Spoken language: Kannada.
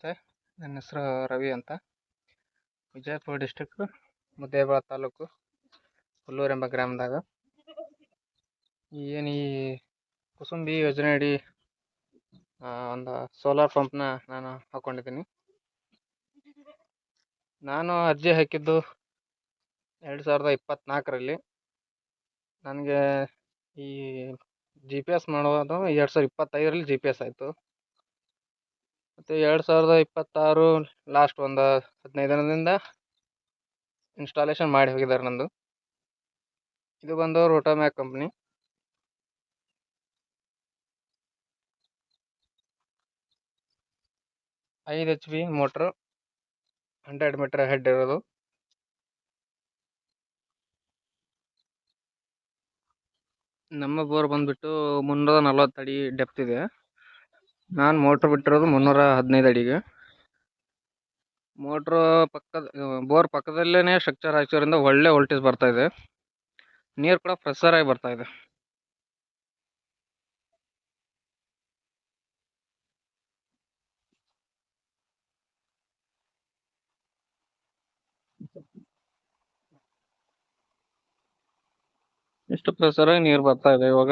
ನಮಸ್ತೆ. ನನ್ನ ಹೆಸರು ರವಿ ಅಂತ. ವಿಜಯಪುರ ಡಿಸ್ಟಿಕ್ ಮುದ್ದೇಬಿಹಾಳ ತಾಲೂಕು ಹುಲ್ಲೂರು ಎಂಬ ಗ್ರಾಮದಾಗ ಏನು ಈ ಕುಸುಂಬಿ ಯೋಜನೆ ಅಡಿ ಒಂದು ಸೋಲಾರ್ ಪಂಪ್ನ ನಾನು ಹಾಕ್ಕೊಂಡಿದ್ದೀನಿ. ನಾನು ಅರ್ಜಿ ಹಾಕಿದ್ದು 2024ರಲ್ಲಿ. ನನಗೆ ಈ GPS ಮಾಡೋದು 2025ರಲ್ಲಿ GPS ಆಯಿತು. ಮತ್ತು 2026 ಲಾಸ್ಟ್ ಒಂದು 15 ದಿನದಿಂದ ಇನ್ಸ್ಟಾಲೇಷನ್ ಮಾಡಿ ಹೋಗಿದ್ದಾರೆ ನಂದು. ಇದು ಬಂದು Rotomac company. 5 HP motor, 100 metre head ಇರೋದು. ನಮ್ಮ ಬೋರ್ ಬಂದ್ಬಿಟ್ಟು 340 ಅಡಿ ಡೆಪ್ತ್ ಇದೆ. ನಾನು ಮೋಟ್ರ್ ಬಿಟ್ಟಿರೋದು 315 ಅಡಿಗೆ. ಮೋಟ್ರು ಬೋರ್ ಪಕ್ಕದಲ್ಲೇ ಸ್ಟ್ರಕ್ಚರ್ ಹಾಕಿರೋದ್ರಿಂದ ಒಳ್ಳೆ ವೋಲ್ಟೇಜ್ ಬರ್ತಾ ಇದೆ. ನೀರು ಕೂಡ ಪ್ರೆಷರ್ ಆಗಿ ಬರ್ತಾ ಇದೆ. ಇಷ್ಟು ಪ್ರೆಷರ್ ಆಗಿ ನೀರು ಬರ್ತಾ ಇದೆ ಇವಾಗ.